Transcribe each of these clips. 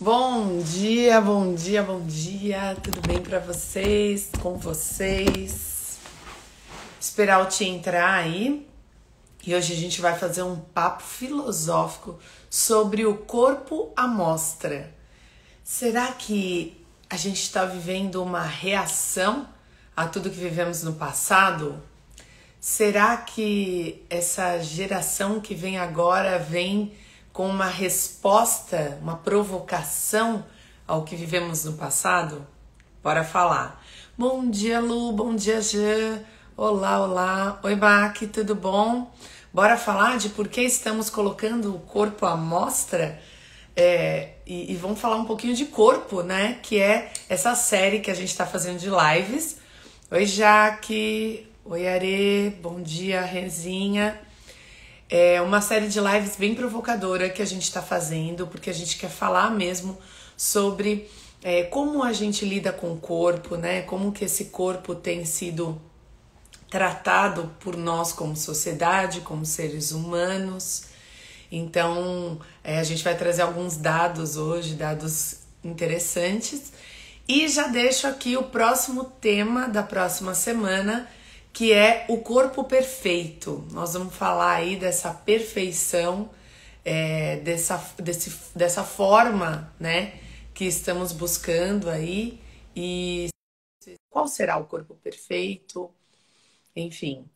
Bom dia, bom dia, bom dia. Tudo bem pra vocês? Com vocês? Esperar o Tia entrar aí. E hoje a gente vai fazer um papo filosófico sobre o corpo à mostra. Será que a gente está vivendo uma reação a tudo que vivemos no passado? Será que essa geração que vem agora vem com uma resposta, uma provocação ao que vivemos no passado? Bora falar. Bom dia, Lu. Bom dia, Jean. Olá, olá. Oi, Mac. Tudo bom? Bora falar de por que estamos colocando o corpo à mostra? E vamos falar um pouquinho de corpo, né? Que é essa série que a gente está fazendo de lives. Oi, Jaque. Oi, Arê. Bom dia, Renzinha. É uma série de lives bem provocadora que a gente está fazendo, porque a gente quer falar mesmo sobre como a gente lida com o corpo, né? Como que esse corpo tem sido tratado por nós como sociedade, como seres humanos. Então, a gente vai trazer alguns dados hoje, dados interessantes. E já deixo aqui o próximo tema da próxima semana, que é o corpo perfeito. Nós vamos falar aí dessa perfeição, dessa forma, né, que estamos buscando aí. E qual será o corpo perfeito? Enfim.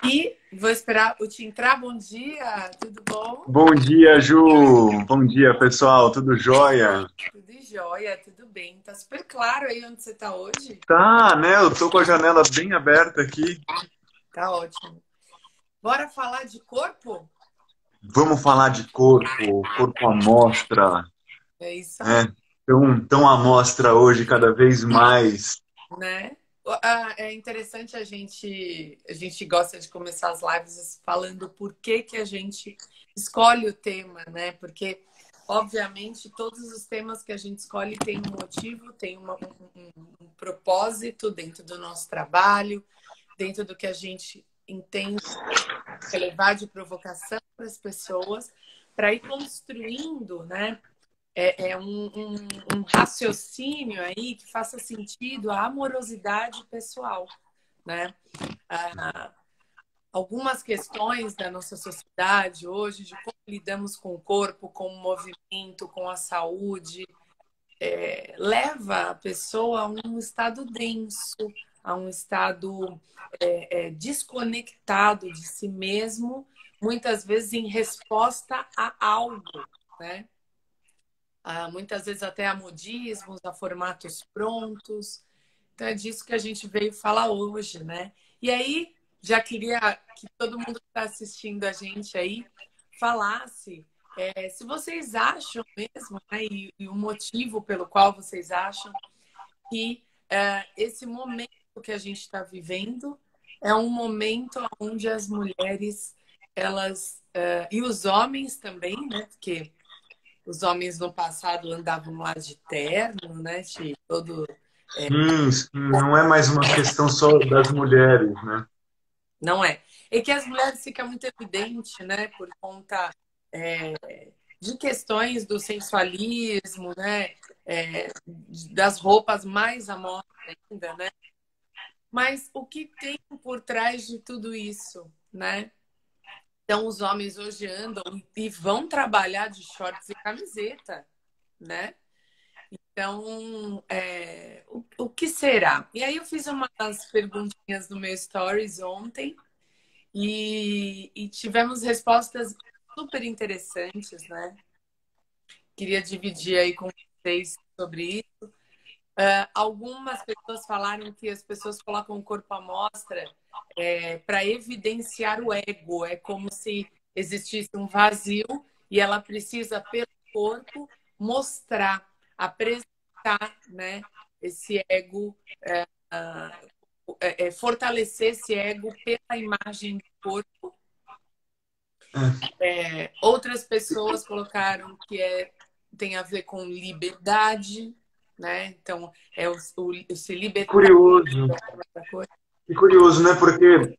E vou esperar o Tim entrar. Bom dia, tudo bom? Bom dia, Ju. Bom dia, pessoal. Tudo jóia? Tudo jóia, tudo bem. Tá super claro aí onde você tá hoje? Tá, né? Eu tô com a janela bem aberta aqui. Tá ótimo. Bora falar de corpo? Vamos falar de corpo, corpo à mostra, É isso aí, né? Tão à mostra hoje, cada vez mais. né? É interessante a gente gosta de começar as lives falando por que que a gente escolhe o tema, né? Porque, obviamente, todos os temas que a gente escolhe têm um motivo, tem um propósito dentro do nosso trabalho, dentro do que a gente entende que é levar de provocação para as pessoas, para ir construindo, né? Um raciocínio aí que faça sentido a amorosidade pessoal, né? Ah, algumas questões da nossa sociedade hoje, de como lidamos com o corpo, com o movimento, com a saúde, leva a pessoa a um estado denso, a um estado desconectado de si mesmo, muitas vezes em resposta a algo, né? Muitas vezes até a modismos, a formatos prontos. Então é disso que a gente veio falar hoje, né? E aí, já queria que todo mundo que está assistindo a gente aí falasse se vocês acham mesmo, né, e o motivo pelo qual vocês acham que esse momento que a gente está vivendo é um momento onde as mulheres, elas, e os homens também, né? Porque os homens no passado andavam lá de terno, né? De todo. Sim, não é mais uma questão só das mulheres, né? Não é. E que as mulheres fica muito evidente, né? Por conta é, de questões do sensualismo, né? Das roupas mais à moda ainda, né? Mas o que tem por trás de tudo isso, né? Então, os homens hoje andam e vão trabalhar de shorts e camiseta, né? Então, o que será? E aí eu fiz umas perguntinhas no meu stories ontem e tivemos respostas super interessantes, né? Queria dividir aí com vocês sobre isso. Algumas pessoas falaram que as pessoas colocam o corpo à mostra para evidenciar o ego. É como se existisse um vazio e ela precisa, pelo corpo, mostrar, apresentar, né, esse ego, fortalecer esse ego pela imagem do corpo. Outras pessoas colocaram que tem a ver com liberdade, né? Então, se libertar Curioso. da coisa. Que curioso, né? Porque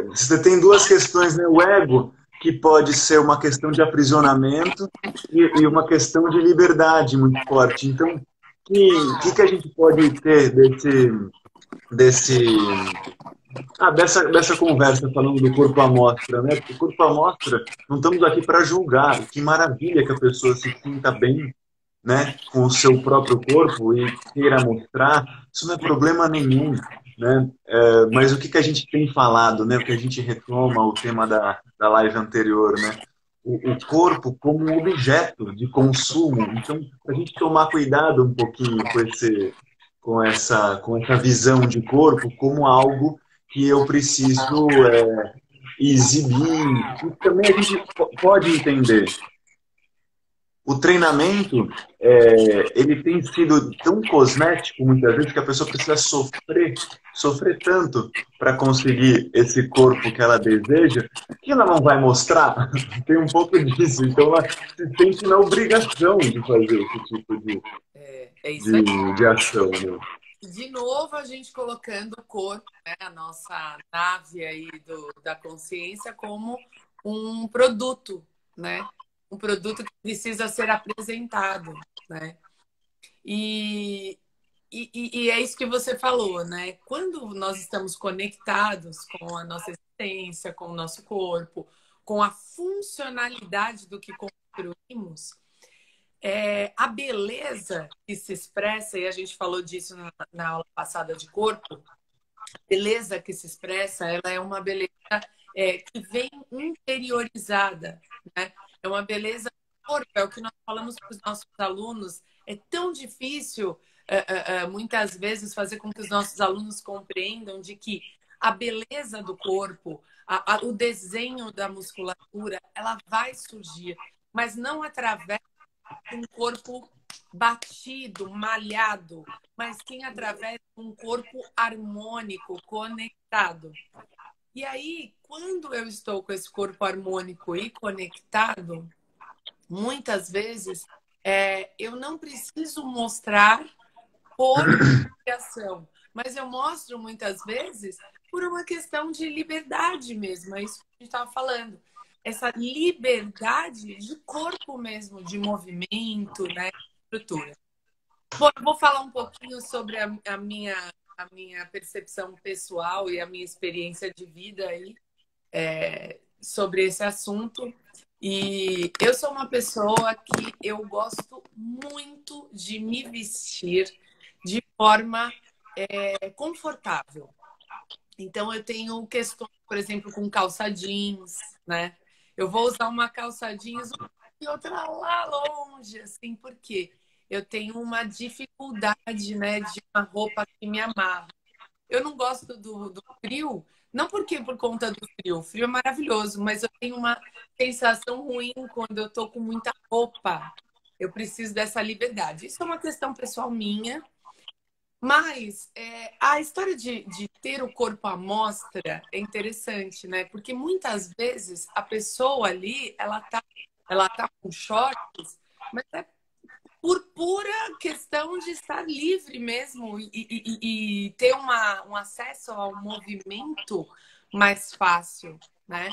você tem duas questões, né? O ego. que pode ser uma questão de aprisionamento e uma questão de liberdade muito forte. Então, que a gente pode ter desse, dessa conversa falando do corpo à mostra, né? Porque o corpo à mostra, não estamos aqui para julgar. Que maravilha que a pessoa se sinta bem, né, com o seu próprio corpo e queira mostrar, isso não é problema nenhum, né? Mas o que a gente tem falado, né? O que a gente retoma, o tema da live anterior, né? O corpo como um objeto de consumo. Então, a gente tomar cuidado um pouquinho com essa visão de corpo como algo que eu preciso exibir. E também a gente pode entender o treinamento, ele tem sido tão cosmético muitas vezes que a pessoa precisa sofrer tanto para conseguir esse corpo que ela deseja, que ela não vai mostrar. Tem um pouco disso. Então ela se sente na obrigação de fazer esse tipo É isso aí. de ação. Né? De novo, a gente colocando o corpo, né, a nossa nave aí da consciência, como um produto, né? Um produto que precisa ser apresentado, né? E, e é isso que você falou, né? Quando nós estamos conectados com a nossa existência, com o nosso corpo, com a funcionalidade do que construímos, a beleza que se expressa, e a gente falou disso na aula passada de corpo, a beleza que se expressa, ela é uma beleza que vem interiorizada, né? É uma beleza do corpo, é o que nós falamos para os nossos alunos. É tão difícil, muitas vezes, fazer com que os nossos alunos compreendam de que a beleza do corpo, o desenho da musculatura, ela vai surgir, mas não através um corpo batido, malhado, mas sim através de um corpo harmônico, conectado. E aí, quando eu estou com esse corpo harmônico e conectado, muitas vezes eu não preciso mostrar por criação, mas eu mostro muitas vezes por uma questão de liberdade mesmo. É isso que a gente estava falando. Essa liberdade de corpo mesmo, de movimento, né? Estrutura. Bom, eu vou falar um pouquinho sobre a minha percepção pessoal e a minha experiência de vida aí sobre esse assunto. E eu sou uma pessoa que eu gosto muito de me vestir de forma confortável. Então, eu tenho questões, por exemplo, com calça jeans, né? Eu vou usar uma calça jeans e outra lá longe, assim, porque eu tenho uma dificuldade, né, de uma roupa que me amarra. Eu não gosto do frio, não porque por conta do frio. O frio é maravilhoso, mas eu tenho uma sensação ruim quando eu tô com muita roupa. Eu preciso dessa liberdade. Isso é uma questão pessoal minha, mas a história de ter o corpo à mostra é interessante, né? Porque muitas vezes a pessoa ali, ela tá com shorts, mas é por pura questão de estar livre mesmo e ter um acesso ao movimento mais fácil, né?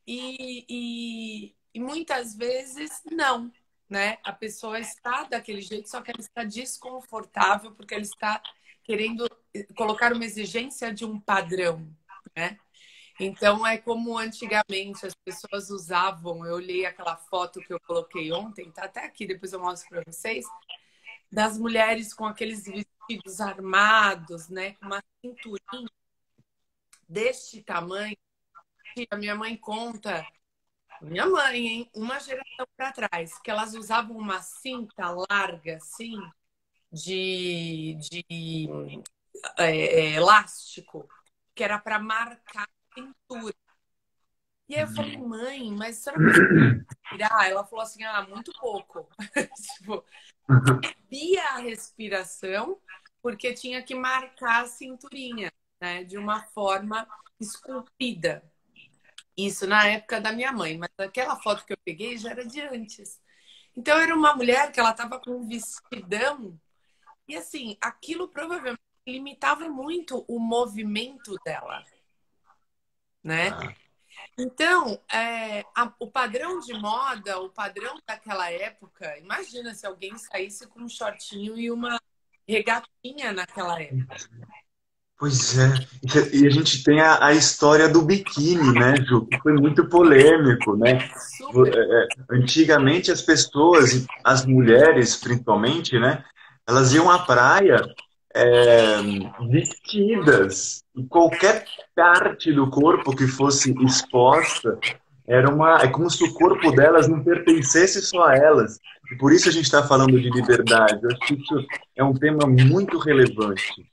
E muitas vezes não, né? A pessoa está daquele jeito, só que ela está desconfortável porque ela está querendo colocar uma exigência de um padrão, né? Então é como antigamente as pessoas usavam. Eu olhei aquela foto que eu coloquei ontem, tá até aqui, depois eu mostro para vocês, das mulheres com aqueles vestidos armados, né? Com uma cinturinha deste tamanho. A minha mãe conta, minha mãe, hein? Uma geração para trás, que elas usavam uma cinta larga, assim, de elástico, que era para marcar a cintura. E aí eu falei, mãe, mas a senhora consegue respirar? Ela falou assim, muito pouco. Tipo, via a respiração, porque tinha que marcar a cinturinha, né? De uma forma esculpida. Isso na época da minha mãe, mas aquela foto que eu peguei já era de antes. Então era uma mulher que ela estava com um vestidão e assim, aquilo provavelmente limitava muito o movimento dela, né? Então, o padrão de moda, o padrão daquela época, imagina se alguém saísse com um shortinho e uma regatinha naquela época. Pois é. E a gente tem a história do biquíni, né, Ju? Que foi muito polêmico, né? Super. Antigamente as pessoas, e as mulheres principalmente, né? Elas iam à praia é, vestidas. E qualquer parte do corpo que fosse exposta é como se o corpo delas não pertencesse só a elas. E por isso a gente está falando de liberdade. Eu acho que isso é um tema muito relevante.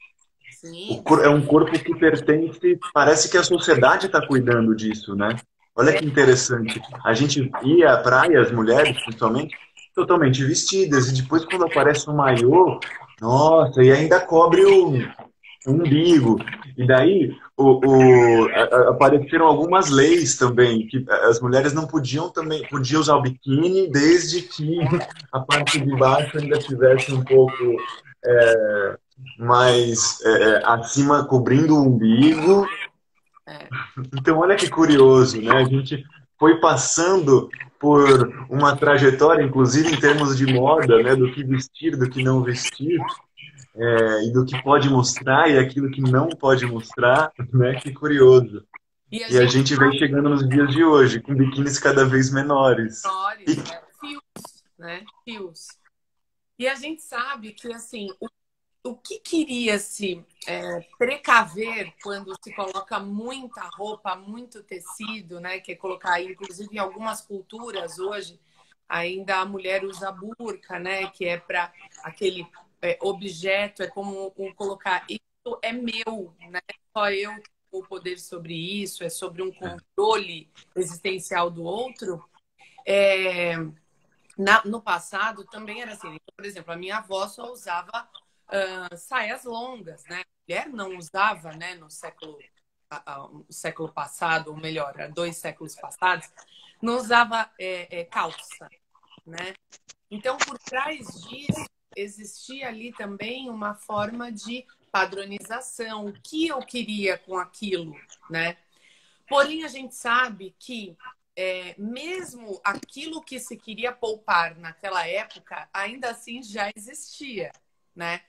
Sim, É um corpo que pertence, parece que a sociedade está cuidando disso, né? Olha é, que interessante. A gente ia à praia, as mulheres principalmente, totalmente vestidas, e depois quando aparece um maiô, nossa, e ainda cobre o umbigo. E daí apareceram algumas leis também, que as mulheres não podiam também, podiam usar o biquíni desde que a parte de baixo ainda tivesse um pouco mais acima, cobrindo o umbigo. é. Então, olha que curioso, né? A gente foi passando por uma trajetória, inclusive em termos de moda, né? Do que vestir, do que não vestir, e do que pode mostrar e aquilo que não pode mostrar, né? Que curioso. E a E a gente gente vem chegando nos dias de hoje, com biquínis cada vez menores. menores, E, fios, né? Fios. E a gente sabe que, assim, o que queria se precaver quando se coloca muita roupa, muito tecido, né? Que é colocar, inclusive em algumas culturas hoje, ainda a mulher usa burca, né? Que é para aquele objeto, é como colocar isso é meu, né? Só eu tenho o poder sobre isso, é sobre um controle existencial do outro. É, no passado também era assim. Então, por exemplo, a minha avó só usava saias longas, né? A mulher não usava, né, no século passado, ou melhor, 2 séculos passados, não usava calça, né? Então, por trás disso, existia ali também uma forma de padronização, o que eu queria com aquilo, né? Porém, a gente sabe que mesmo aquilo que se queria poupar naquela época, ainda assim já existia, né?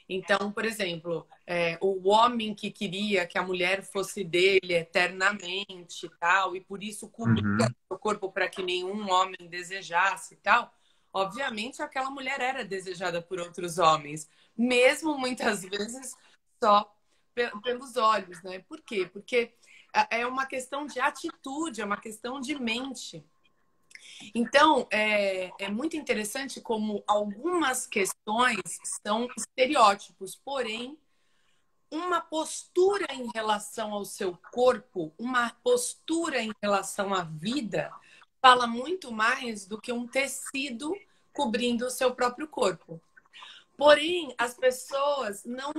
Então, por exemplo, o homem que queria que a mulher fosse dele eternamente e tal, e por isso cobria uhum, o corpo para que nenhum homem desejasse e tal, obviamente aquela mulher era desejada por outros homens, mesmo muitas vezes só pelos olhos, né? Por quê? Porque é uma questão de atitude, é uma questão de mente. Então, é muito interessante como algumas questões são estereótipos, porém, uma postura em relação ao seu corpo, uma postura em relação à vida, fala muito mais do que um tecido cobrindo o seu próprio corpo. Porém, as pessoas não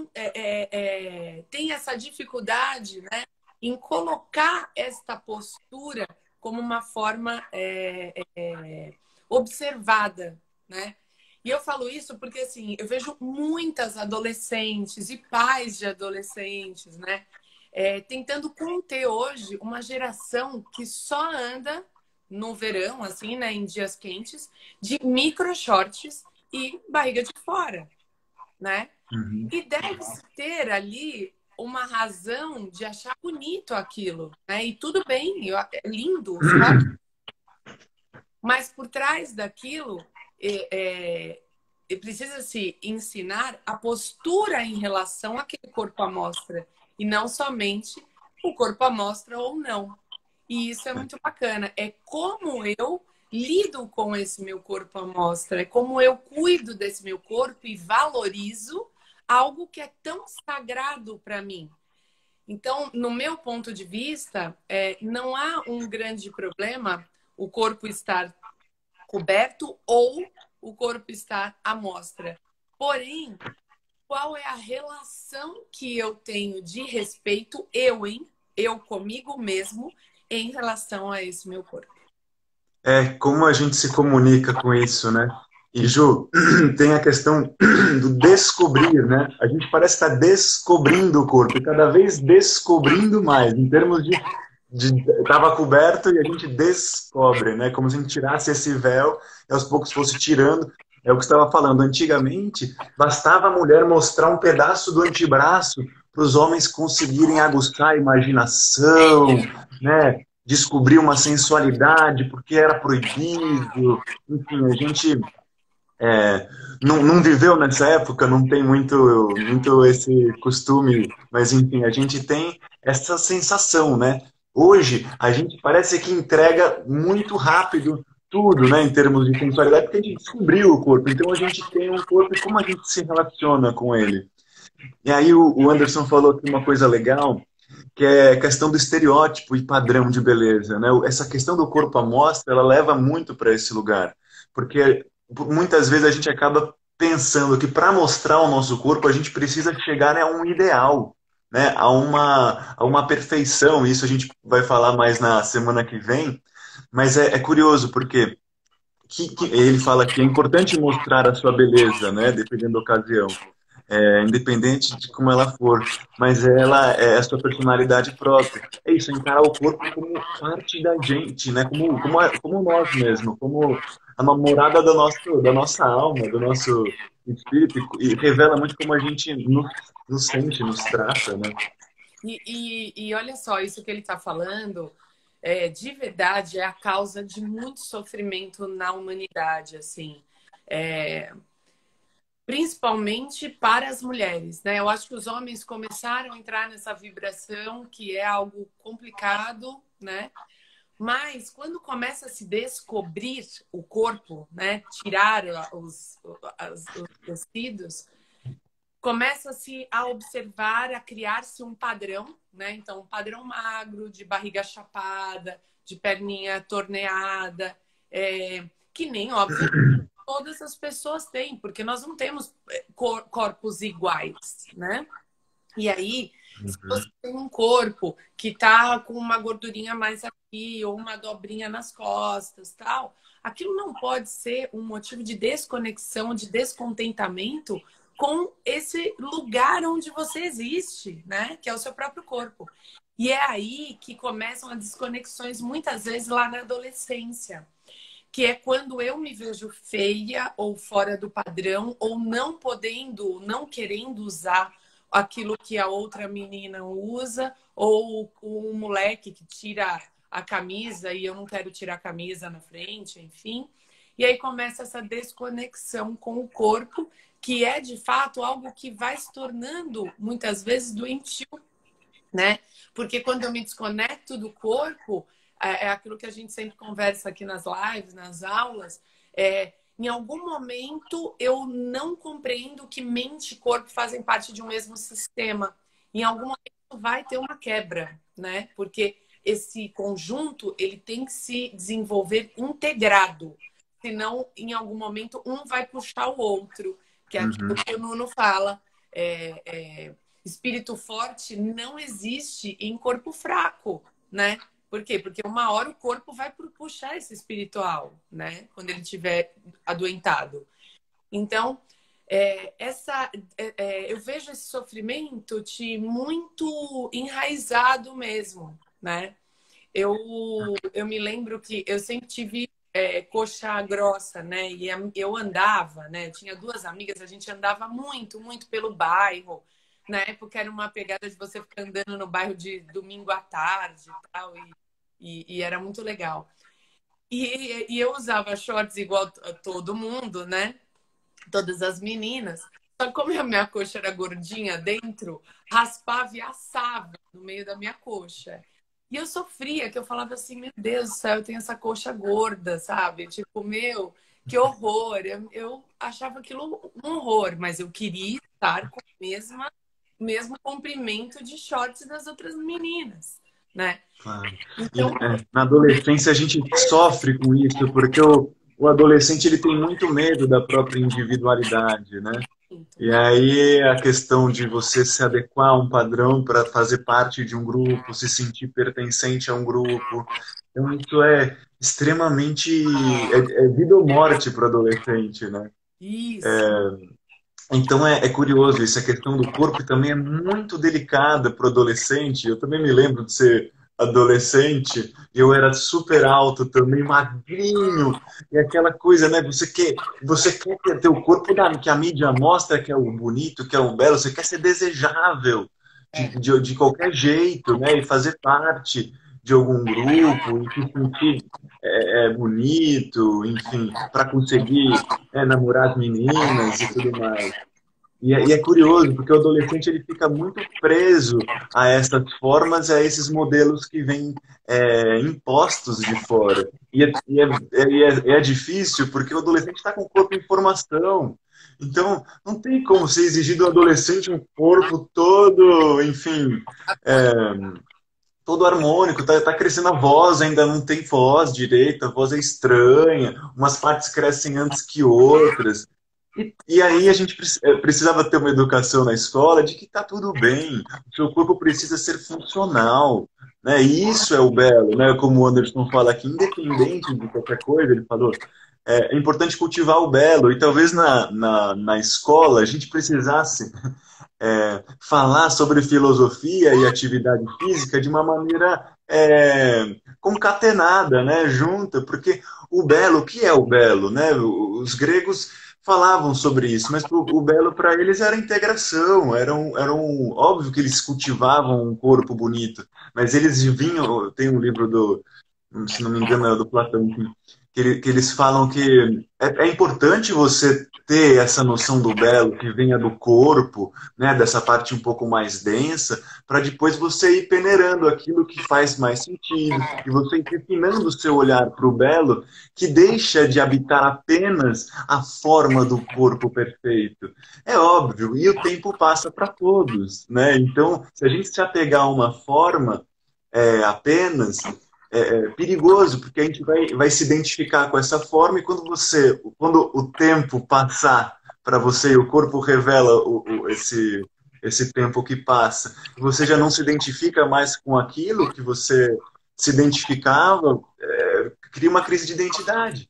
têm essa dificuldade, né, em colocar esta postura como uma forma observada, né? E eu falo isso porque, assim, eu vejo muitas adolescentes e pais de adolescentes, né? Tentando conter hoje uma geração que só anda no verão, assim, né? Em dias quentes, de micro shorts e barriga de fora, né? uhum. E deve-se ter ali uma razão de achar bonito aquilo, né? E tudo bem, é lindo, mas por trás daquilo precisa se ensinar a postura em relação àquele corpo à mostra e não somente o corpo à mostra ou não. E isso é muito bacana. É como eu lido com esse meu corpo à mostra, é como eu cuido desse meu corpo e valorizo algo que é tão sagrado para mim. Então, no meu ponto de vista, não há um grande problema o corpo estar coberto ou o corpo estar à mostra. Porém, qual é a relação que eu tenho de respeito, eu comigo mesmo, em relação a esse meu corpo? Como a gente se comunica com isso, né? E, Ju, tem a questão do descobrir, né? A gente parece estar descobrindo o corpo, e cada vez descobrindo mais, em termos estava coberto e a gente descobre, né? Como se a gente tirasse esse véu e aos poucos fosse tirando. É o que você estava falando. Antigamente, bastava a mulher mostrar um pedaço do antebraço para os homens conseguirem aguçar a imaginação, né? Descobrir uma sensualidade, porque era proibido. Enfim, a gente não viveu nessa época, não tem muito esse costume, mas enfim, a gente tem essa sensação, né? Hoje, a gente parece que entrega muito rápido tudo, né, em termos de sensualidade, porque a gente descobriu o corpo. Então, a gente tem um corpo e como a gente se relaciona com ele. E aí, o Anderson falou aqui uma coisa legal, que é a questão do estereótipo e padrão de beleza, né? Essa questão do corpo à mostra, ela leva muito para esse lugar, porque muitas vezes a gente acaba pensando que para mostrar o nosso corpo a gente precisa chegar a um ideal, né? A uma perfeição. Isso a gente vai falar mais na semana que vem, mas é curioso porque ele fala que é importante mostrar a sua beleza, né? Dependendo da ocasião, independente de como ela for, mas ela é a sua personalidade própria. É isso, encarar o corpo como parte da gente, né? Como nós mesmos, como a namorada da nossa alma, do nosso espírito, e revela muito como a gente nos sente, nos trata, né? E olha só, isso que ele está falando, de verdade, é a causa de muito sofrimento na humanidade, assim. Principalmente para as mulheres, né? Eu acho que os homens começaram a entrar nessa vibração, que é algo complicado, né? Mas quando começa a se descobrir o corpo, né? Tirar os tecidos, começa-se a observar, a criar-se um padrão, né? Então, um padrão magro, de barriga chapada, de perninha torneada, que nem, óbvio, todas as pessoas têm, porque nós não temos corpos iguais, né? E aí, se você tem um corpo que tá com uma gordurinha mais aqui ou uma dobrinha nas costas, tal, aquilo não pode ser um motivo de desconexão, de descontentamento com esse lugar onde você existe, né? Que é o seu próprio corpo. E é aí que começam as desconexões, muitas vezes lá na adolescência, que é quando eu me vejo feia ou fora do padrão, ou não podendo, não querendo usar aquilo que a outra menina usa, ou um moleque que tira a camisa e eu não quero tirar a camisa na frente, enfim. E aí começa essa desconexão com o corpo, que é de fato algo que vai se tornando muitas vezes doentio, né? Porque quando eu me desconecto do corpo, é aquilo que a gente sempre conversa aqui nas lives, nas aulas, em algum momento eu não compreendo que mente e corpo fazem parte de um mesmo sistema. Em algum momento vai ter uma quebra, né? Porque esse conjunto ele tem que se desenvolver integrado. Senão, em algum momento, um vai puxar o outro. Que é aquilo que o Nuno fala. Espírito forte não existe em corpo fraco, né? Por quê? Porque uma hora o corpo vai puxar esse espiritual, né? Quando ele estiver adoentado. Então, eu vejo esse sofrimento de muito enraizado mesmo, né? Eu me lembro que eu sempre tive coxa grossa, né? E eu andava, né? Eu tinha duas amigas, a gente andava muito, muito pelo bairro. Na época era uma pegada de você ficar andando no bairro de domingo à tarde e tal, e era muito legal. E eu usava shorts igual a todo mundo, né? Todas as meninas. Só que como a minha coxa era gordinha dentro, raspava e assava no meio da minha coxa. E eu sofria, que eu falava assim, meu Deus do céu, eu tenho essa coxa gorda, sabe? Tipo, meu, que horror. Eu achava aquilo um horror, mas eu queria estar com o mesmo comprimento de shorts das outras meninas, né? Claro. Então, Na adolescência a gente sofre com isso, porque o adolescente ele tem muito medo da própria individualidade, né? E aí a questão de você se adequar a um padrão para fazer parte de um grupo, se sentir pertencente a um grupo. Então isso é extremamente é vida ou morte para o adolescente, né? isso. Então é curioso isso, a questão do corpo também é muito delicada para o adolescente. Eu também me lembro de ser adolescente, eu era super alto também, magrinho, e aquela coisa, né? Você quer ter o corpo que a mídia mostra que é o bonito, que é o belo, você quer ser desejável É. de qualquer jeito, né? E fazer parte de algum grupo, e se sentir bonito, enfim, para conseguir namorar as meninas e tudo mais. E é curioso, porque o adolescente ele fica muito preso a essas formas, a esses modelos que vêm impostos de fora. E é difícil, porque o adolescente está com o corpo em formação. Então, não tem como ser exigido do adolescente um corpo todo, enfim, é, todo harmônico, tá crescendo a voz, ainda não tem voz direita, a voz é estranha, umas partes crescem antes que outras. E aí a gente precisava ter uma educação na escola de que tá tudo bem, o seu corpo precisa ser funcional, né? E isso é o belo, né? Como o Anderson fala aqui, independente de qualquer coisa, ele falou, é importante cultivar o belo. E talvez na escola a gente precisasse falar sobre filosofia e atividade física de uma maneira concatenada, né, junta, porque o belo, o que é o belo, né? Os gregos falavam sobre isso, mas o belo para eles era integração, óbvio que eles cultivavam um corpo bonito, mas eles vinham, tem um livro se não me engano, é do Platão, que eles falam que é importante você ter essa noção do belo que venha do corpo, né, dessa parte um pouco mais densa, para depois você ir peneirando aquilo que faz mais sentido, e você ir refinando o seu olhar para o belo, que deixa de habitar apenas a forma do corpo perfeito. É óbvio, e o tempo passa para todos, né? Então, se a gente se apegar a uma forma apenas, é perigoso, porque a gente vai se identificar com essa forma, e quando o tempo passar para você e o corpo revela esse tempo que passa, você já não se identifica mais com aquilo que você se identificava, cria uma crise de identidade.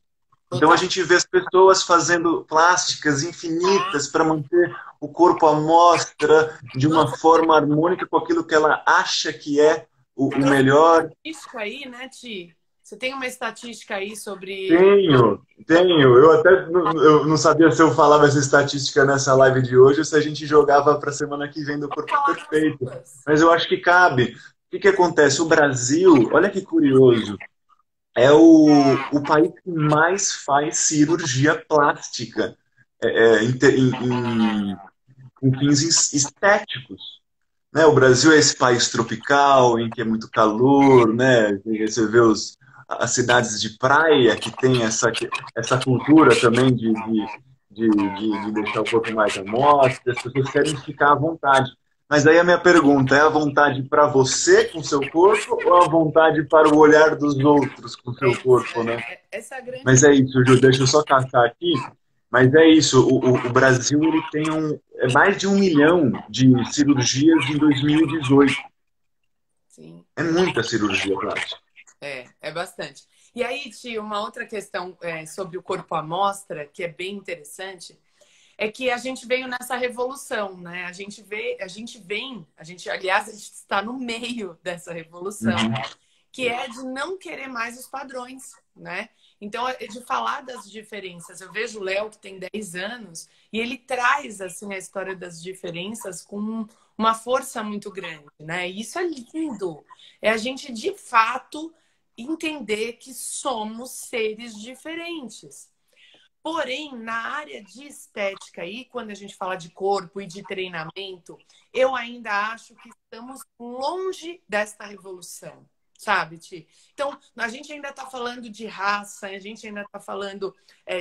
Então a Total. gente vê as pessoas fazendo plásticas infinitas para manter o corpo à mostra de uma forma harmônica com aquilo que ela acha que é o Trouxe melhor. estatística aí, né, Ti? Você tem uma estatística aí sobre. Tenho. Eu não sabia se eu falava essa estatística nessa live de hoje ou se a gente jogava para a semana que vem do Vamos Corpo falar das Perfeito. duas. Mas eu acho que cabe. O que acontece? O Brasil, olha que curioso, é o país que mais faz cirurgia plástica com fins estéticos. Né? O Brasil é esse país tropical, em que é muito calor, né? Você vê as cidades de praia que tem essa cultura também de deixar o corpo mais à mostra, as pessoas querem ficar à vontade. Mas aí a minha pergunta, é a vontade para você com o seu corpo ou a vontade para o olhar dos outros com o seu corpo, né? Essa é a grande. Mas é isso, Ju, deixa eu só caçar aqui. Mas é isso, o Brasil ele tem mais de 1 milhão de cirurgias em 2018. Sim, É muita cirurgia plástica. é bastante. E aí, Ti, uma outra questão sobre o corpo à mostra, que é bem interessante, é que a gente veio nessa revolução, né? Aliás, a gente está no meio dessa revolução, Uhum. que é de não querer mais os padrões, né? Então, é de falar das diferenças. Eu vejo o Léo, que tem 10 anos, e ele traz, assim, a história das diferenças com uma força muito grande, né? E isso é lindo. É a gente, de fato, entender que somos seres diferentes. Porém, na área de estética aí, quando a gente fala de corpo e de treinamento, eu ainda acho que estamos longe desta revolução, sabe, Ti? Então, a gente ainda está falando de raça, a gente ainda está falando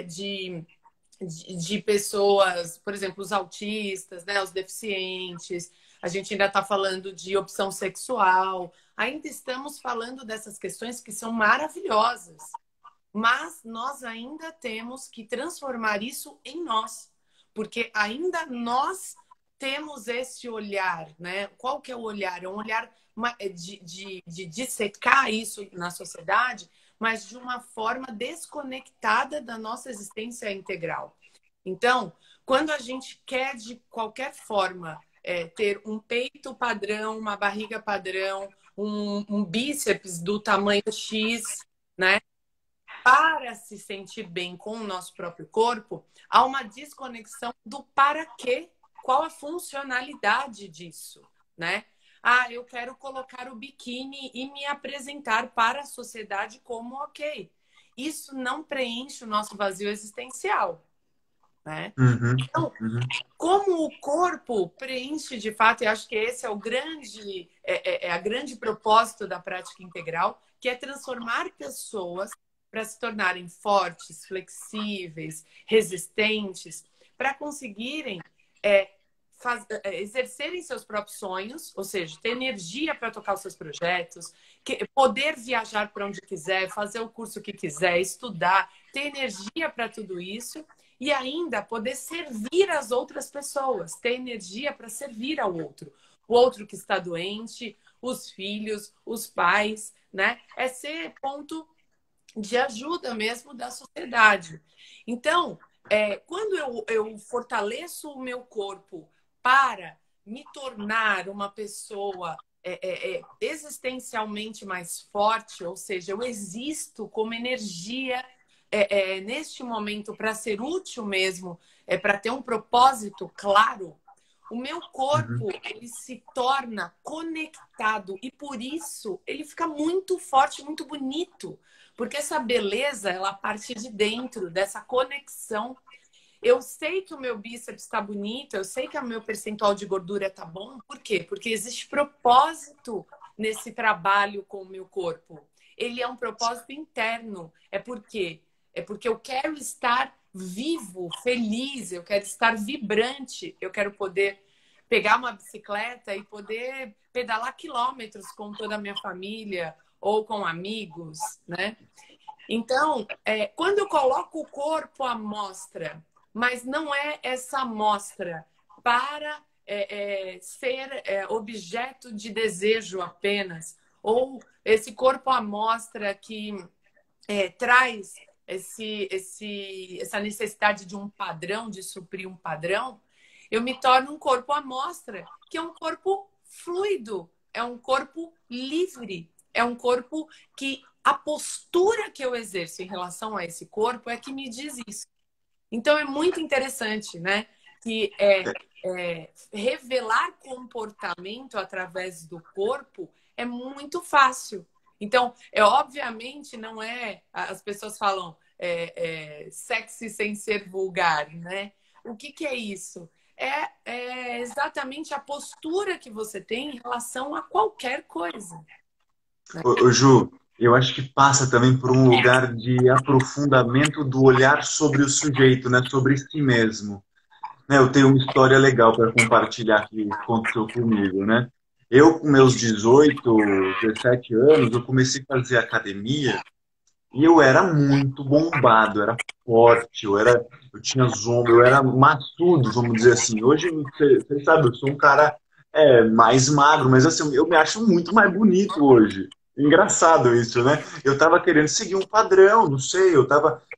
de pessoas, por exemplo, os autistas, né, os deficientes, a gente ainda está falando de opção sexual, ainda estamos falando dessas questões que são maravilhosas. Mas nós ainda temos que transformar isso em nós, porque ainda nós temos esse olhar, né? Qual que é o olhar? É um olhar de dissecar isso na sociedade, mas de uma forma desconectada da nossa existência integral. Então, quando a gente quer de qualquer forma ter um peito padrão, uma barriga padrão, um bíceps do tamanho X, né? Para se sentir bem com o nosso próprio corpo, há uma desconexão do para quê, qual a funcionalidade disso, né? Ah, eu quero colocar o biquíni e me apresentar para a sociedade como ok. Isso não preenche o nosso vazio existencial, né? Uhum, Então, uhum, como o corpo preenche de fato, e acho que esse é o grande, a grande propósito da prática integral, que é transformar pessoas para se tornarem fortes, flexíveis, resistentes, para conseguirem exercerem seus próprios sonhos, ou seja, ter energia para tocar os seus projetos, poder viajar para onde quiser, fazer o curso que quiser, estudar, ter energia para tudo isso e ainda poder servir as outras pessoas, ter energia para servir ao outro. O outro que está doente, os filhos, os pais, né? É ser ponto de ajuda mesmo da sociedade. Então, quando eu fortaleço o meu corpo para me tornar uma pessoa existencialmente mais forte, ou seja, eu existo como energia neste momento para ser útil mesmo, para ter um propósito claro, o meu uhum. corpo ele se torna conectado e por isso ele fica muito forte, muito bonito, porque essa beleza ela parte de dentro dessa conexão. Eu sei que o meu bíceps está bonito, eu sei que o meu percentual de gordura está bom. Por quê? Porque existe propósito nesse trabalho com o meu corpo. Ele é um propósito interno. É porque eu quero estar vivo, feliz, eu quero estar vibrante, eu quero poder pegar uma bicicleta e poder pedalar quilômetros com toda a minha família ou com amigos, né? Então, quando eu coloco o corpo à mostra, mas não é essa amostra para ser objeto de desejo apenas, ou esse corpo à mostra que traz essa necessidade de um padrão, de suprir um padrão, eu me torno um corpo à mostra, que é um corpo fluido, é um corpo livre, é um corpo que a postura que eu exerço em relação a esse corpo é que me diz isso. Então é muito interessante, né? Que revelar comportamento através do corpo é muito fácil. Então, obviamente não é. As pessoas falam sexy sem ser vulgar, né? O que é isso? É exatamente a postura que você tem em relação a qualquer coisa. Ô, Ju, eu acho que passa também por um lugar de aprofundamento do olhar sobre o sujeito, né? Sobre si mesmo. Né, eu tenho uma história legal para compartilhar aqui, que aconteceu comigo, né? Eu, com meus 18, 17 anos, eu comecei a fazer academia e eu era muito bombado, era forte, eu tinha ombros, eu era maçudo, vamos dizer assim. Hoje, você sabe, eu sou um cara mais magro, mas assim, eu me acho muito mais bonito hoje. Engraçado isso, né? Eu tava querendo seguir um padrão, não sei, eu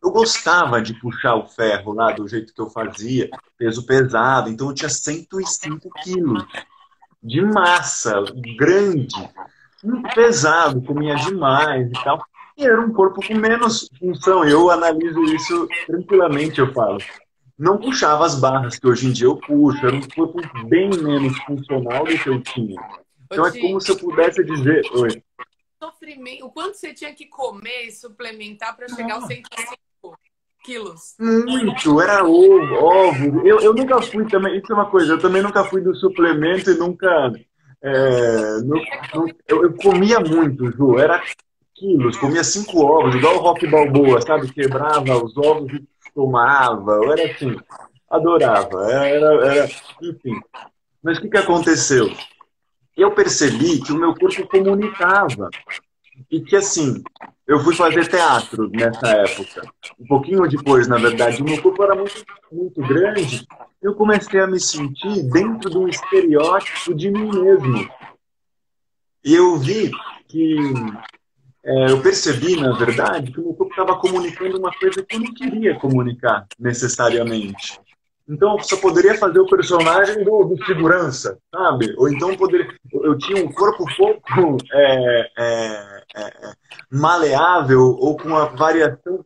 gostava de puxar o ferro lá do jeito que eu fazia, peso pesado, então eu tinha 105 quilos de massa, grande, muito pesado, comia demais e tal. E era um corpo com menos função. Eu analiso isso tranquilamente, eu falo. Não puxava as barras que hoje em dia eu puxo, era um corpo bem menos funcional do que eu tinha. Ô, Então é Ti, como se eu pudesse dizer, oi, sofrimento, o quanto você tinha que comer e suplementar para chegar aos 105 quilos? muito, era ovo, ovo. Eu nunca fui também, isso é uma coisa, eu também nunca fui do suplemento e nunca. Eu comia muito, Ju, era quilos, comia 5 ovos, igual o Rock Balboa, sabe? Quebrava os ovos e tomava, eu era assim, adorava, enfim. Mas o que aconteceu? Eu percebi que o meu corpo comunicava. E que, assim, eu fui fazer teatro nessa época. Um pouquinho depois, na verdade, o meu corpo era muito, muito grande. Eu comecei a me sentir dentro de um estereótipo de mim mesmo. E eu vi que, eu percebi, na verdade, que o meu corpo estava comunicando uma coisa que eu não queria comunicar necessariamente. Então eu só poderia fazer o personagem do segurança, sabe? Ou então eu tinha um corpo pouco maleável ou com uma variação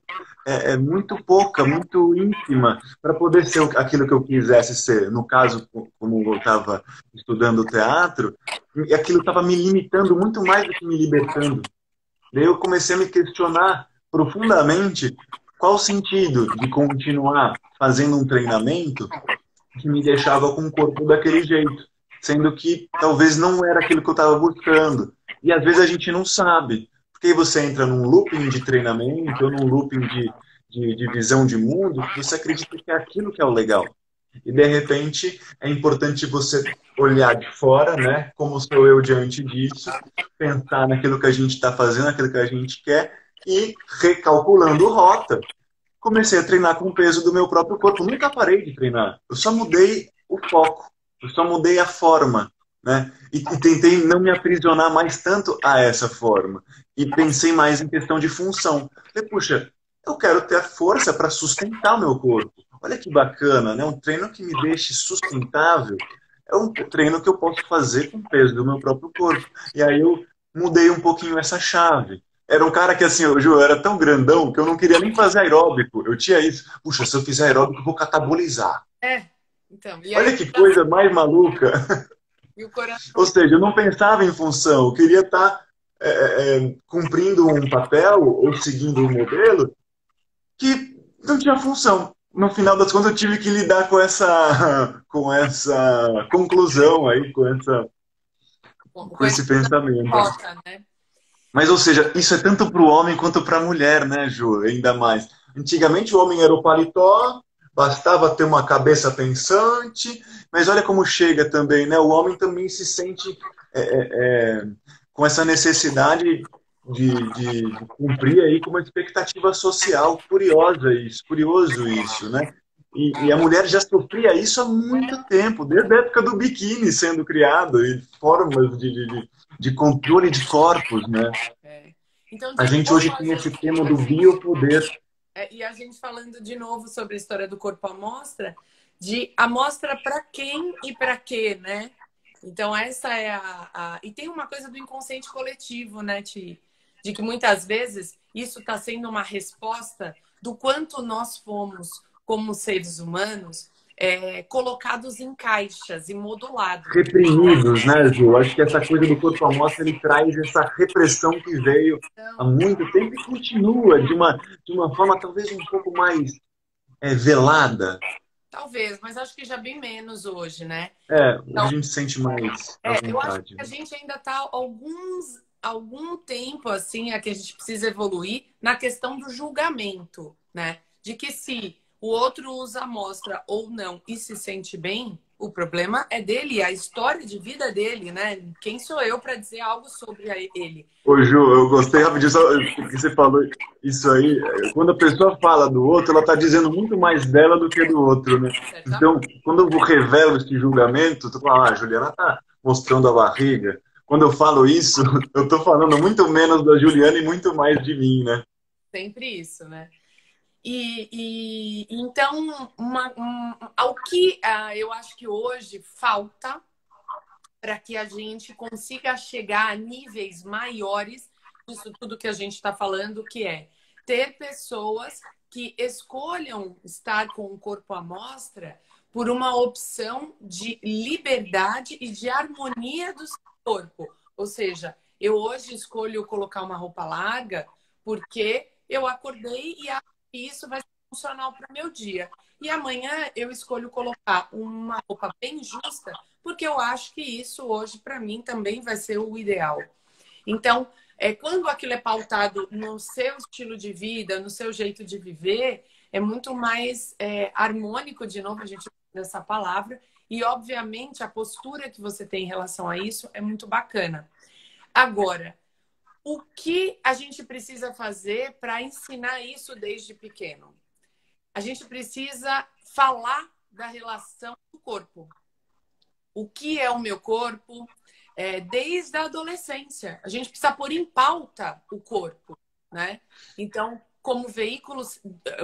muito pouca, muito íntima para poder ser aquilo que eu quisesse ser. No caso, como eu estava estudando teatro, e aquilo estava me limitando muito mais do que me libertando. Daí eu comecei a me questionar profundamente qual o sentido de continuar fazendo um treinamento que me deixava com o corpo daquele jeito, sendo que talvez não era aquilo que eu estava buscando. E às vezes a gente não sabe, porque aí você entra num looping de treinamento ou num looping de visão de mundo, que você acredita que é aquilo que é o legal. E de repente é importante você olhar de fora, né? Como sou eu diante disso, pensar naquilo que a gente está fazendo, naquilo que a gente quer e recalculando rota. Comecei a treinar com o peso do meu próprio corpo. Nunca parei de treinar. Eu só mudei o foco. Eu só mudei a forma, né? E tentei não me aprisionar mais tanto a essa forma. E pensei mais em questão de função. Falei, puxa, eu quero ter a força para sustentar o meu corpo. Olha que bacana, né? Um treino que me deixe sustentável é um treino que eu posso fazer com o peso do meu próprio corpo. E aí eu mudei um pouquinho essa chave. Era um cara que, assim, eu era tão grandão que eu não queria nem fazer aeróbico. Eu tinha isso. Puxa, se eu fizer aeróbico, eu vou catabolizar. Então, e aí Olha que coisa mais maluca. e o coração. Ou seja, eu não pensava em função. Eu queria estar cumprindo um papel ou seguindo um modelo que não tinha função. No final das contas, eu tive que lidar com essa conclusão aí, com esse pensamento. Né? Mas, ou seja, isso é tanto para o homem quanto para a mulher, né, Ju? Ainda mais. Antigamente o homem era o paletó, bastava ter uma cabeça pensante, mas olha como chega também, né? O homem também se sente é, é, é, com essa necessidade de cumprir aí com uma expectativa social. Curioso isso, né? E a mulher já sofria isso há muito tempo, desde a época do biquíni sendo criado, e formas de controle de corpos, né? Então, A gente hoje tem esse tema do biopoder. E a gente falando de novo sobre a história do corpo à mostra, de amostra para quem e para quê, né? Então, essa é E tem uma coisa do inconsciente coletivo, né, Ti? De que muitas vezes isso está sendo uma resposta do quanto nós fomos, como seres humanos, colocados em caixas e modulados. Reprimidos, né, Ju? Acho que essa coisa do corpo à mostra, ele traz essa repressão que veio há muito tempo e continua de uma forma talvez um pouco mais velada. Talvez, mas acho que já bem menos hoje, né? Então, a gente sente mais à vontade. Eu acho que a gente ainda está algum tempo assim, a que a gente precisa evoluir na questão do julgamento, né? De que se o outro usa a amostra ou não e se sente bem, o problema é dele, a história de vida dele, né? Quem sou eu para dizer algo sobre ele? Ô, Ju, eu gostei rapidinho que você falou isso aí. Quando a pessoa fala do outro, ela está dizendo muito mais dela do que do outro, né? Então, quando eu revelo esse julgamento, tu fala, a Juliana tá mostrando a barriga. Quando eu falo isso, eu tô falando muito menos da Juliana e muito mais de mim, né? Sempre isso, né? Então, ao que eu acho que hoje falta para que a gente consiga chegar a níveis maiores disso tudo que a gente está falando, que é ter pessoas que escolham estar com o corpo à mostra por uma opção de liberdade e de harmonia do seu corpo. Ou seja, eu hoje escolho colocar uma roupa larga porque eu acordei e acho que isso vai ser funcional para o meu dia. E amanhã eu escolho colocar uma roupa bem justa porque eu acho que isso hoje, para mim, também vai ser o ideal. Então, quando aquilo é pautado no seu estilo de vida, no seu jeito de viver, é muito mais harmônico, de novo, a gente usa essa palavra, e, obviamente, a postura que você tem em relação a isso é muito bacana. Agora, o que a gente precisa fazer para ensinar isso desde pequeno? A gente precisa falar da relação do corpo. O que é o meu corpo? Desde a adolescência. A gente precisa pôr em pauta o corpo, né? Então, como veículos,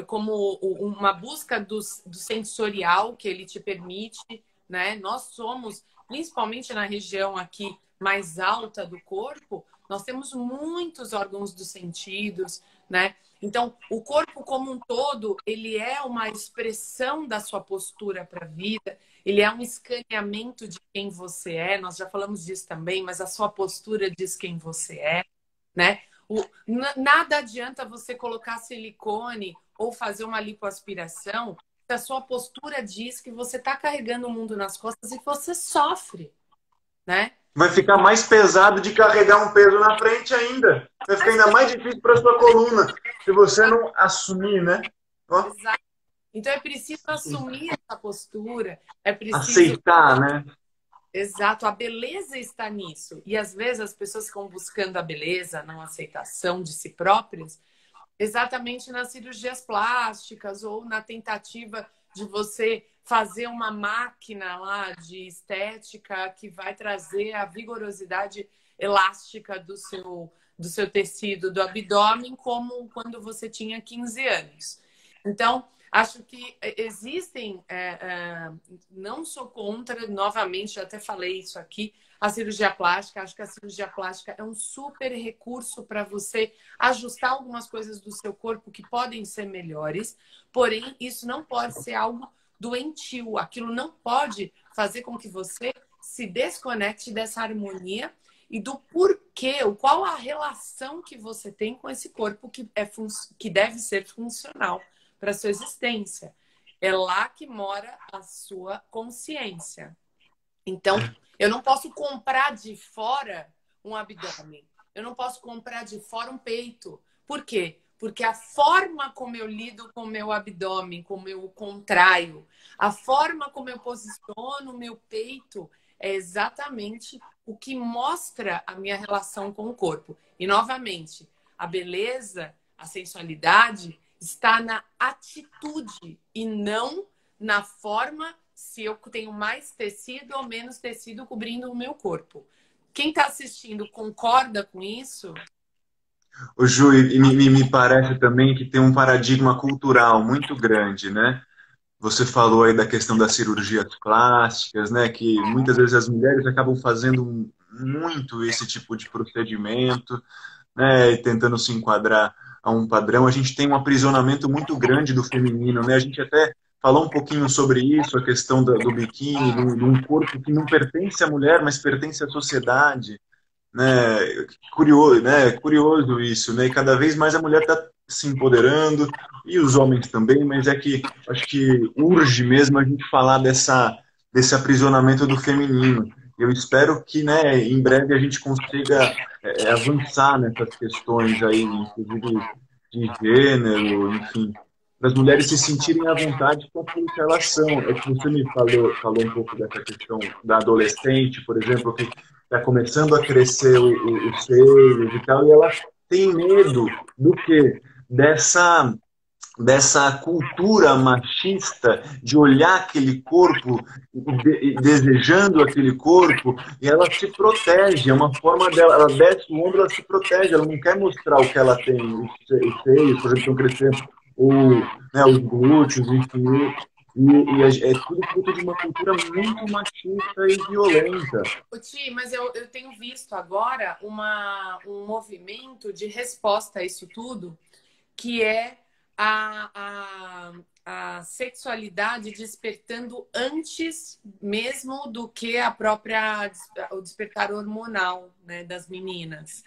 como uma busca do sensorial que ele te permite, né? Nós somos, principalmente na região aqui mais alta do corpo, nós temos muitos órgãos dos sentidos, né? Então, o corpo como um todo, ele é uma expressão da sua postura para a vida, ele é um escaneamento de quem você é, nós já falamos disso também, mas a sua postura diz quem você é, né? Nada adianta você colocar silicone ou fazer uma lipoaspiração se a sua postura diz que você está carregando o mundo nas costas e você sofre, né? Vai ficar mais pesado de carregar um peso na frente ainda. Vai ficar ainda mais difícil para sua coluna, se você não assumir, né? Ó. Exato. Então é preciso assumir essa postura, é preciso aceitar, né? Exato, a beleza está nisso. E às vezes as pessoas ficam buscando a beleza, a não aceitação de si próprias, exatamente nas cirurgias plásticas ou na tentativa de você fazer uma máquina lá de estética que vai trazer a vigorosidade elástica do seu tecido do abdômen, como quando você tinha 15 anos. Então, acho que existem, não sou contra, novamente, já até falei isso aqui, a cirurgia plástica. Acho que a cirurgia plástica é um super recurso para você ajustar algumas coisas do seu corpo que podem ser melhores, porém, isso não pode ser algo doentio. Aquilo não pode fazer com que você se desconecte dessa harmonia e do porquê, qual a relação que você tem com esse corpo que deve ser funcional para a sua existência. É lá que mora a sua consciência. Então, eu não posso comprar de fora um abdômen. Eu não posso comprar de fora um peito. Por quê? Porque a forma como eu lido com o meu abdômen, como eu contraio, a forma como eu posiciono o meu peito é exatamente o que mostra a minha relação com o corpo. E, novamente, a beleza, a sensualidade está na atitude e não na forma, se eu tenho mais tecido ou menos tecido cobrindo o meu corpo. Quem está assistindo concorda com isso? O Ju, e me parece também que tem um paradigma cultural muito grande, né? Você falou aí da questão das cirurgias plásticas, né? Que muitas vezes as mulheres acabam fazendo muito esse tipo de procedimento, né? E tentando se enquadrar a um padrão. A gente tem um aprisionamento muito grande do feminino, né? A gente até falou um pouquinho sobre isso, a questão do biquíni, de um corpo que não pertence à mulher, mas pertence à sociedade, né? Curioso, né? Curioso isso, né? E cada vez mais a mulher está se empoderando e os homens também, mas é que acho que urge mesmo a gente falar desse aprisionamento do feminino. Eu espero que, né, em breve a gente consiga avançar nessas questões aí, inclusive de gênero, enfim, para as mulheres se sentirem à vontade com aquilo que elas são. É que você me falou um pouco dessa questão da adolescente, por exemplo, que está começando a crescer os seios e tal, e ela tem medo do quê? Dessa cultura machista de olhar aquele corpo desejando aquele corpo, e ela se protege, é uma forma dela, ela desce o ombro, ela se protege, ela não quer mostrar o que ela tem, os seios, por exemplo, estão crescendo, né, os glúteos, enfim, é tudo fruto de uma cultura muito machista e violenta. Ô, Ti, mas eu tenho visto agora um movimento de resposta a isso tudo, que é a sexualidade despertando antes mesmo do que o despertar hormonal, né, das meninas.